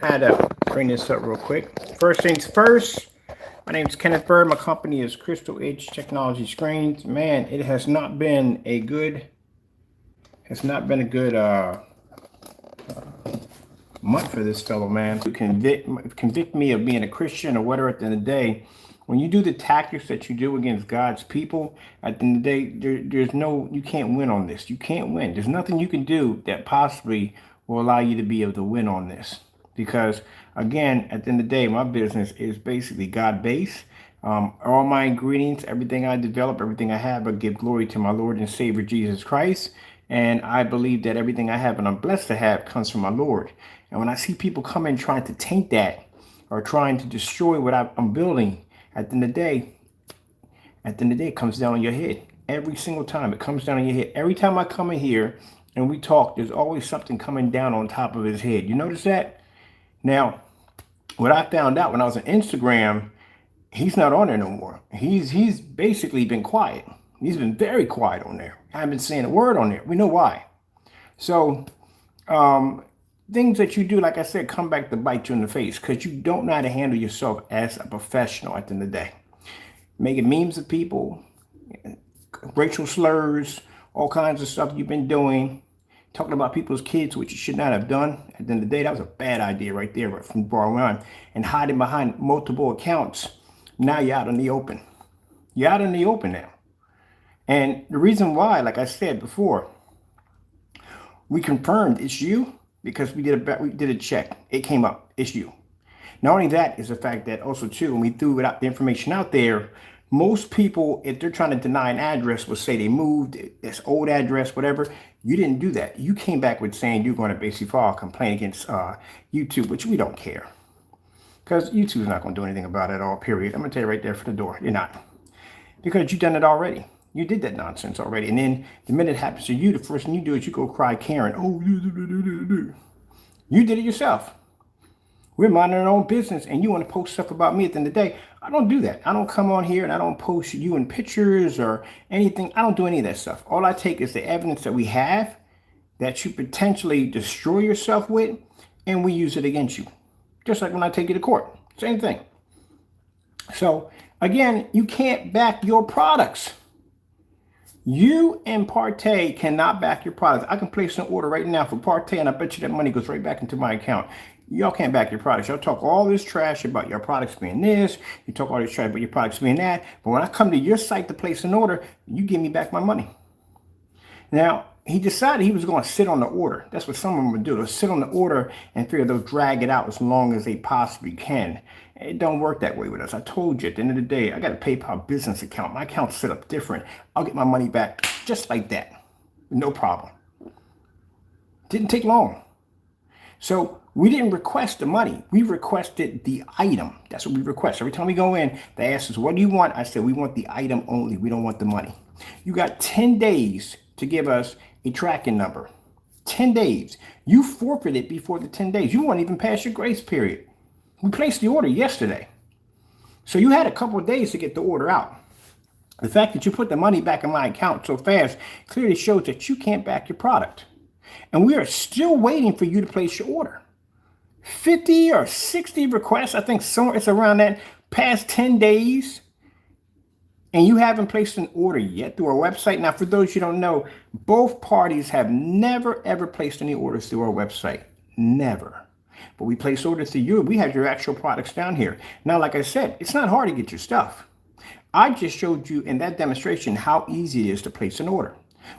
I had to bring this up real quick. First things first, my name is Kenneth Bird. My company is Crystal Edge Technology Screens. Man, it has not been a good, month for this fellow, man. To convict me of being a Christian or whatever at the end of the day. When you do the tactics that you do against God's people, at the end of the day, you can't win on this. You can't win. There's nothing you can do that possibly will allow you to be able to win on this. Because again, at the end of the day, my business is basically God-based. All my ingredients, everything I develop, everything I have, I give glory to my Lord and Savior Jesus Christ. And I believe that everything I have and I'm blessed to have comes from my Lord. And when I see people come in trying to taint that or trying to destroy what I'm building, at the end of the day, it comes down on your head. Every single time it comes down on your head. Every time I come in here and we talk, there's always something coming down on top of his head. You notice that? Now, what I found out when I was on Instagram, he's not on there no more. He's basically been quiet. He's been very quiet on there. I haven't been saying a word on there. We know why. So, things that you do, like I said, come back to bite you in the face because you don't know how to handle yourself as a professional at the end of the day. Making memes of people, racial slurs, all kinds of stuff you've been doing, talking about people's kids, which you should not have done. At the end of the day, that was a bad idea right there from bar one. And hiding behind multiple accounts. Now you're out in the open. You're out in the open now. And the reason why, like I said before, we confirmed it's you because we did a check. It came up. It's you. Not only that is the fact that also too, when we threw the information out there, most people, if they're trying to deny an address, will say they moved, this old address, whatever. You didn't do that. You came back with saying you're going to basically file a complaint against YouTube, which we don't care. Because YouTube is not going to do anything about it at all, period. I'm going to tell you right there for the door. You're not. Because you've done it already. You did that nonsense already. And then the minute it happens to you, the first thing you do is you go cry Karen. Oh, you did it yourself. We're minding our own business and you want to post stuff about me at the end of the day. I don't do that. I don't come on here and I don't post you in pictures or anything. I don't do any of that stuff. All I take is the evidence that we have that you potentially destroy yourself with and we use it against you. Just like when I take you to court. Same thing. So again, you can't back your products. You and Partay cannot back your products. I can place an order right now for Partay and I bet you that money goes right back into my account. Y'all can't back your products. Y'all talk all this trash about your products being this. You talk all this trash about your products being that. But when I come to your site to place an order, you give me back my money. Now, he decided he was going to sit on the order. That's what some of them would do. They'll sit on the order and figure they'll drag it out as long as they possibly can. It don't work that way with us. I told you at the end of the day, I got a PayPal business account. My account's set up different. I'll get my money back just like that. No problem. Didn't take long. So we didn't request the money. We requested the item. That's what we request. Every time we go in, they ask us, what do you want? I said, we want the item only. We don't want the money. You got 10 days to give us a tracking number. 10 days. You forfeited before the 10 days. You weren't even past your grace period. We placed the order yesterday. So you had a couple of days to get the order out. The fact that you put the money back in my account so fast clearly shows that you can't back your product. And we are still waiting for you to place your order. 50 or 60 requests, I think somewhere it's around that, past 10 days. And you haven't placed an order yet through our website. Now, for those you don't know, both parties have never, ever placed any orders through our website. Never. But we place orders through you. We have your actual products down here. Now, like I said, it's not hard to get your stuff. I just showed you in that demonstration how easy it is to place an order.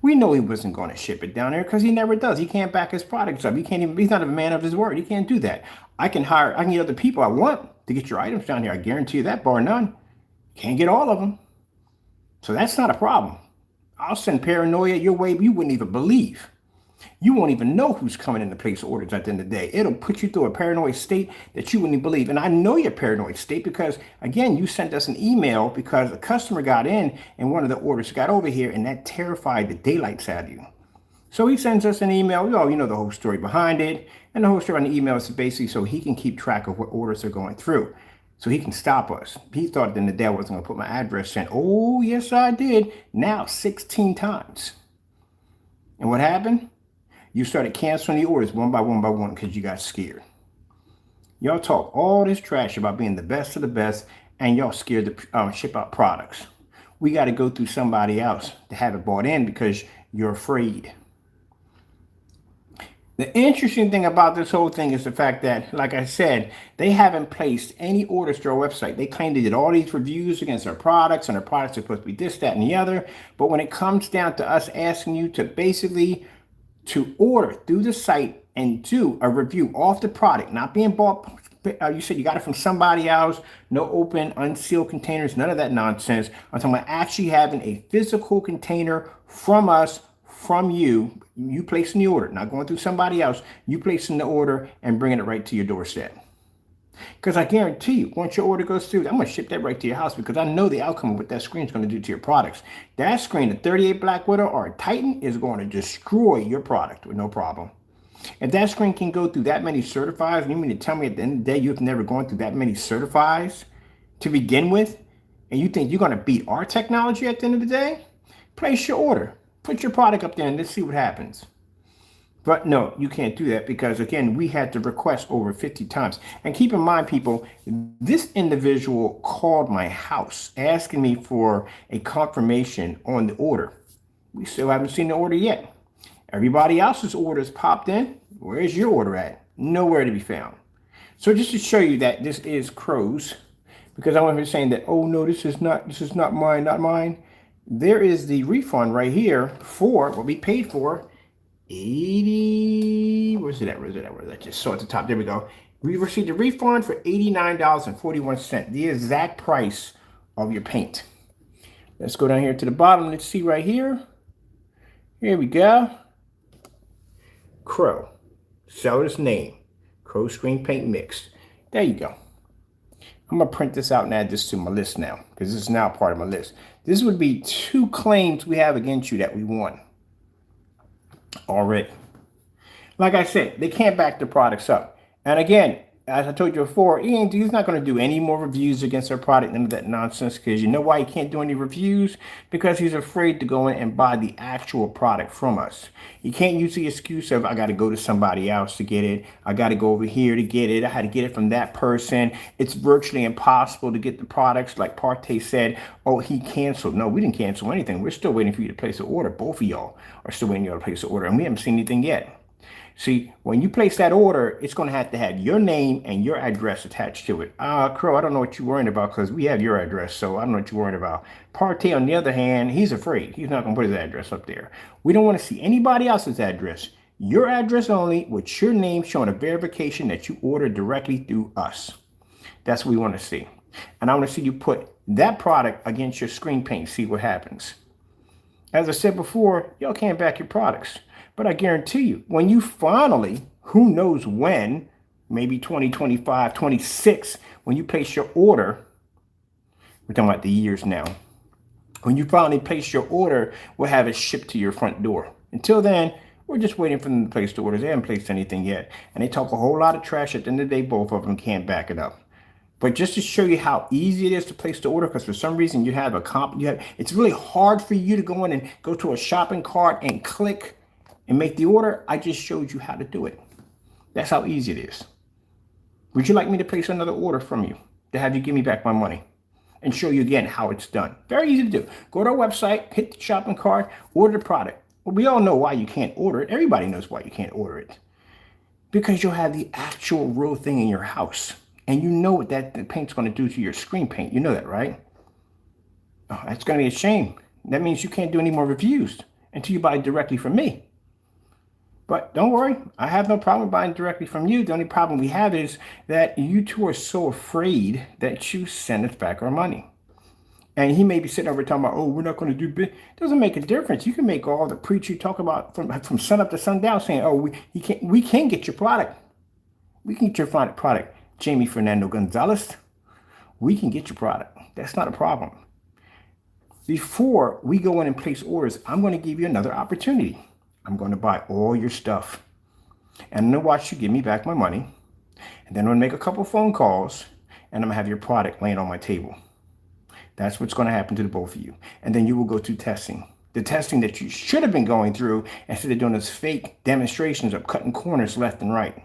We know he wasn't going to ship it down there because he never does. He can't back his products up. He's not a man of his word. He can't do that. I can get other people I want to get your items down here. I guarantee you that, bar none. Can't get all of them. So that's not a problem. I'll send paranoia your way you wouldn't even believe. You won't even know who's coming in to place orders at the end of the day. It'll put you through a paranoid state that you wouldn't even believe. And I know your paranoid state because, again, you sent us an email because a customer got in and one of the orders got over here and that terrified the daylights out of you. So he sends us an email. You know the whole story behind it. And the whole story on the email is basically so he can keep track of what orders are going through. So he can stop us. He thought then the day I wasn't going to put my address in. Oh, yes, I did. Now 16 times. And what happened? You started canceling the orders one by one because you got scared. Y'all talk all this trash about being the best of the best, and y'all scared to ship out products. We got to go through somebody else to have it bought in because you're afraid. The interesting thing about this whole thing is the fact that, like I said, they haven't placed any orders to our website. They claim they did all these reviews against our products, and our products are supposed to be this, that, and the other. But when it comes down to us asking you to basically to order through the site and do a review off the product, not being bought, you said you got it from somebody else, no open, unsealed containers, none of that nonsense. I'm talking about actually having a physical container from us, from you placing the order, not going through somebody else, you placing the order and bringing it right to your doorstep. Because I guarantee you, once your order goes through, I'm going to ship that right to your house because I know the outcome of what that screen is going to do to your products. That screen, a 38 Black Widow or a Titan, is going to destroy your product with no problem. If that screen can go through that many certifies, you mean to tell me at the end of the day you've never gone through that many certifies to begin with, and you think you're going to beat our technology at the end of the day? Place your order. Put your product up there and let's see what happens. But no, you can't do that because, again, we had to request over 50 times. And keep in mind, people, this individual called my house asking me for a confirmation on the order. We still haven't seen the order yet. Everybody else's orders popped in. Where's your order at? Nowhere to be found. So just to show you that this is Crows, because I want to be saying that, oh no, this is not mine, not mine. There is the refund right here for what we paid for. 80, where's it at? I just saw at the top. There we go. We received a refund for $89.41, the exact price of your paint. Let's go down here to the bottom. Let's see right here. Here we go. Crow. Seller's name. Crow Screen Paint Mix. There you go. I'm going to print this out and add this to my list now because this is now part of my list. This would be 2 claims we have against you that we won already. Like I said, they can't back the products up. And again, as I told you before, he's not going to do any more reviews against our product, none of that nonsense, because you know why he can't do any reviews? Because he's afraid to go in and buy the actual product from us. You can't use the excuse of, I got to go to somebody else to get it. I got to go over here to get it. I had to get it from that person. It's virtually impossible to get the products. Like PARTAY said, oh, he canceled. No, we didn't cancel anything. We're still waiting for you to place an order. Both of y'all are still waiting for you to place an order, and we haven't seen anything yet. See, when you place that order, it's going to have your name and your address attached to it. Crow, I don't know what you're worrying about because we have your address, so I don't know what you're worried about. PARTAY, on the other hand, he's afraid. He's not going to put his address up there. We don't want to see anybody else's address. Your address only with your name showing a verification that you ordered directly through us. That's what we want to see. And I want to see you put that product against your screen paint, see what happens. As I said before, y'all can't back your products. But I guarantee you, when you finally, who knows when, maybe 2025, 26, when you place your order, we're talking about the years now. When you finally place your order, we'll have it shipped to your front door. Until then, we're just waiting for them to place the orders. They haven't placed anything yet. And they talk a whole lot of trash. At the end of the day, both of them can't back it up. But just to show you how easy it is to place the order, because for some reason you have it's really hard for you to go in and go to a shopping cart and click and make the order. I just showed you how to do it. That's how easy it is. Would you like me to place another order from you to have you give me back my money and show you again how it's done? Very easy to do. Go to our website, hit the shopping cart, order the product. Well, we all know why you can't order it. Everybody knows why you can't order it. Because you'll have the actual real thing in your house. And you know what the paint's going to do to your screen paint. You know that, right? Oh, that's going to be a shame. That means you can't do any more reviews until you buy directly from me. But don't worry, I have no problem buying directly from you. The only problem we have is that you two are so afraid that you send us back our money. And he may be sitting over talking about, oh, we're not going to do big. Doesn't make a difference. You can make all the preach you talk about from sun up to sundown saying, oh, we can get your product. We can get your product. Jamie Fernando Gonzalez, we can get your product. That's not a problem. Before we go in and place orders, I'm going to give you another opportunity. I'm going to buy all your stuff. And I'm going to watch you give me back my money. And then I'm going to make a couple phone calls. And I'm going to have your product laying on my table. That's what's going to happen to the both of you. And then you will go through testing. The testing that you should have been going through instead of doing those fake demonstrations of cutting corners left and right.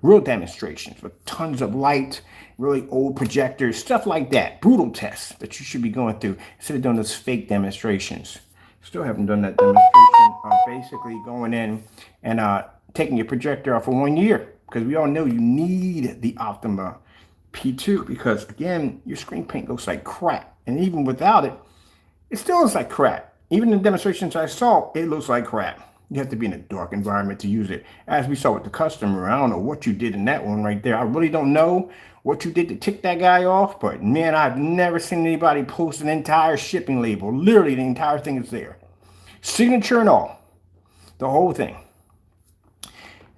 Real demonstrations with tons of light, really old projectors, stuff like that. Brutal tests that you should be going through instead of doing those fake demonstrations. Still haven't done that demonstration of basically going in and taking your projector off for 1 year, because we all know you need the Optima P2, because again, your screen paint looks like crap. And even without it, it still looks like crap. Even in the demonstrations I saw, it looks like crap. You have to be in a dark environment to use it. As we saw with the customer, I don't know what you did in that one right there. I really don't know what you did to tick that guy off, but man, I've never seen anybody post an entire shipping label. Literally, the entire thing is there. Signature and all. The whole thing.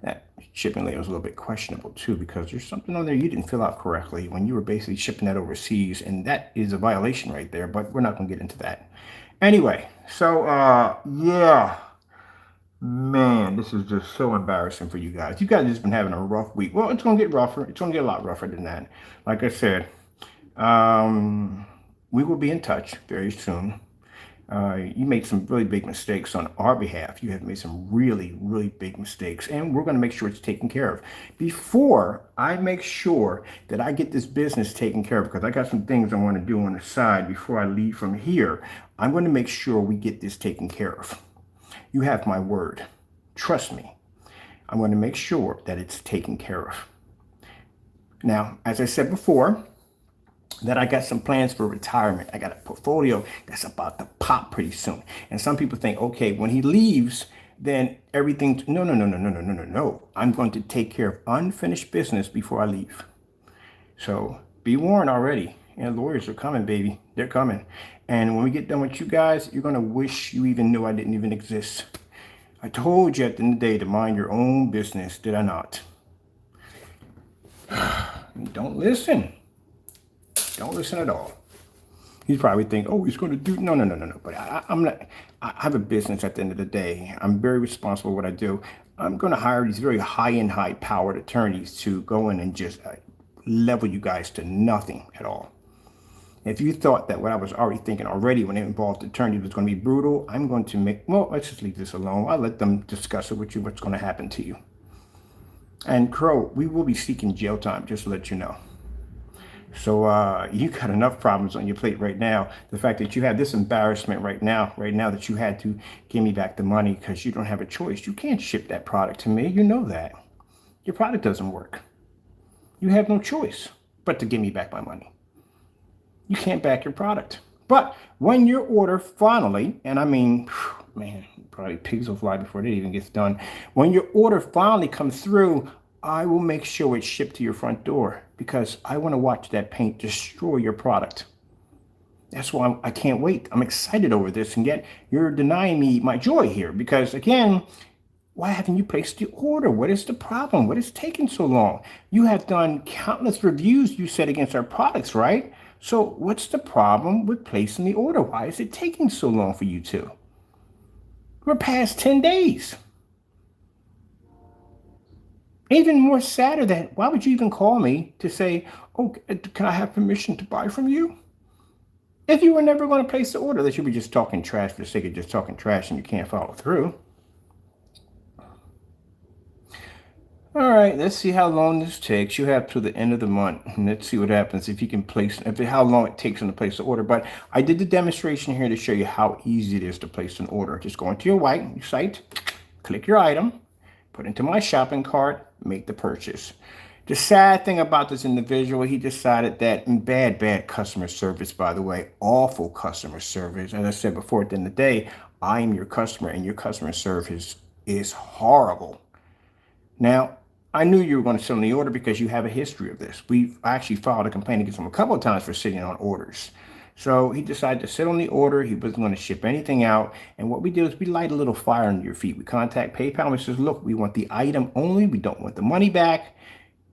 That shipping label is a little bit questionable too, because there's something on there you didn't fill out correctly when you were basically shipping that overseas, and that is a violation right there, but we're not going to get into that. Anyway, so yeah. Man, this is just so embarrassing for you guys. You guys have just been having a rough week. Well, it's going to get rougher. It's going to get a lot rougher than that. Like I said, we will be in touch very soon. You made some really big mistakes on our behalf. You have made some really, really big mistakes, and we're going to make sure it's taken care of. Before I make sure that I get this business taken care of, because I got some things I want to do on the side before I leave from here, I'm going to make sure we get this taken care of. You have my word. Trust me. I'm going to make sure that it's taken care of. Now, as I said before, that I got some plans for retirement. I got a portfolio that's about to pop pretty soon. And some people think, okay, when he leaves, then everything. No. I'm going to take care of unfinished business before I leave. So be warned already. And lawyers are coming, baby. They're coming. And when we get done with you guys, you're going to wish you even knew I didn't even exist. I told you at the end of the day to mind your own business, did I not? Don't listen. Don't listen at all. You probably think, oh, he's going to do. No. But I'm not. I have a business at the end of the day. I'm very responsible for what I do. I'm going to hire these very high-end, high-powered attorneys to go in and just level you guys to nothing at all. If you thought that what I was already thinking already when it involved attorney was going to be brutal, I'm going to make, well, let's just leave this alone. I'll let them discuss it with you, what's going to happen to you. And Crow, we will be seeking jail time, just to let you know. So you got enough problems on your plate right now. The fact that you have this embarrassment right now that you had to give me back the money because you don't have a choice. You can't ship that product to me. You know that. Your product doesn't work. You have no choice but to give me back my money. You can't back your product. But when your order finally, and I mean, man, probably pigs will fly before it even gets done. When your order finally comes through, I will make sure it's shipped to your front door, because I want to watch that paint destroy your product. That's why I can't wait. I'm excited over this, and yet you're denying me my joy here, because again, why haven't you placed the order? What is the problem? What is taking so long? You have done countless reviews, you said, against our products, right? So what's the problem with placing the order? Why is it taking so long for you two? We're past 10 days. Even more sadder that, why would you even call me to say, oh, can I have permission to buy from you? If you were never going to place the order, that you were just talking trash for the sake of just talking trash and you can't follow through. All right, let's see how long this takes. You have to the end of the month, and let's see what happens if you can place, how long it takes them to place the order. But I did the demonstration here to show you how easy it is to place an order. Just go into your site, click your item, put it into my shopping cart, make the purchase. The sad thing about this individual, he decided that, and bad customer service, by the way, awful customer service. As I said before, at the end of the day, I am your customer, and your customer service is horrible. Now, I knew you were going to send the order because you have a history of this. We've actually filed a complaint against him a couple of times for sitting on orders. So he decided to sit on the order. He wasn't going to ship anything out. And what we did is we light a little fire under your feet. We contact PayPal and says, look, we want the item only. We don't want the money back.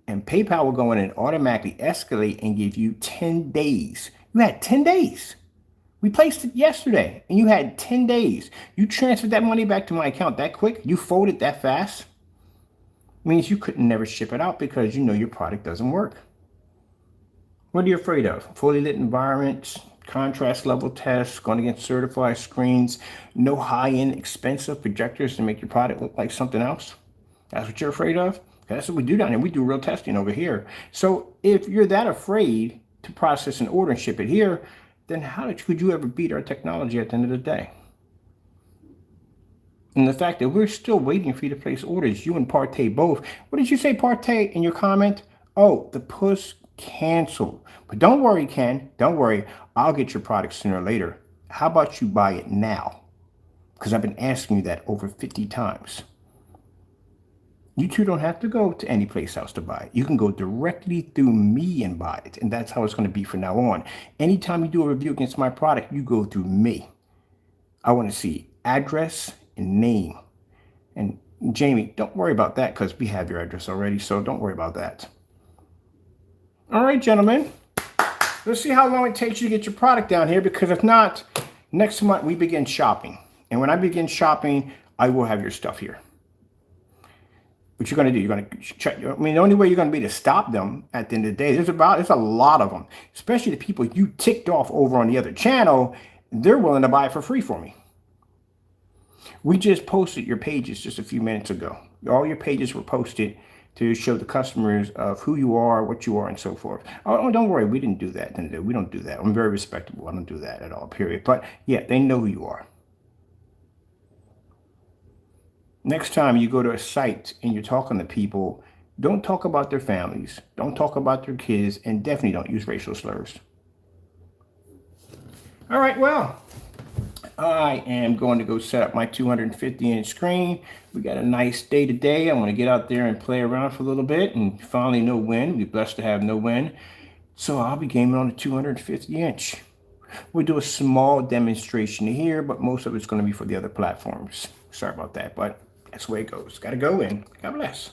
And PayPal will go in and automatically escalate and give you 10 days. You had 10 days. We placed it yesterday and you had 10 days. You transferred that money back to my account that quick. You folded that fast. Means you couldn't never ship it out because you know your product doesn't work. What are you afraid of? Fully lit environments, contrast level tests, going against certified screens, no high-end expensive projectors to make your product look like something else? That's what you're afraid of? That's what we do down there. We do real testing over here. So if you're that afraid to process an order and ship it here, then how could you ever beat our technology at the end of the day? And the fact that we're still waiting for you to place orders, you and Partay both. What did you say, Partay, in your comment? Oh, the push canceled. But don't worry, Ken. Don't worry. I'll get your product sooner or later. How about you buy it now? Because I've been asking you that over 50 times. You two don't have to go to any place else to buy it. You can go directly through me and buy it. And that's how it's going to be from now on. Anytime you do a review against my product, you go through me. I want to see address and name. And Jamie, don't worry about that because we have your address already. So don't worry about that. All right, gentlemen. Let's see how long it takes you to get your product down here, because if not, next month we begin shopping. And when I begin shopping, I will have your stuff here. What you're going to do, you're going to check. I mean, the only way you're going to be to stop them at the end of the day, there's a lot of them, especially the people you ticked off over on the other channel. They're willing to buy it for free for me. We just posted your pages just a few minutes ago. All your pages were posted to show the customers of who you are, what you are, and so forth. Oh, don't worry, we didn't do that. We don't do that. I'm very respectable. I don't do that at all, period. But yeah, they know who you are. Next time you go to a site and you're talking to people, don't talk about their families, don't talk about their kids, and definitely don't use racial slurs. All right, well, I am going to go set up my 250-inch screen. We got a nice day today. I'm going to get out there and play around for a little bit and finally no win. We're blessed to have no win. So I'll be gaming on a 250-inch. We'll do a small demonstration here, but most of it's going to be for the other platforms. Sorry about that, but that's the way it goes. Got to go in. God bless.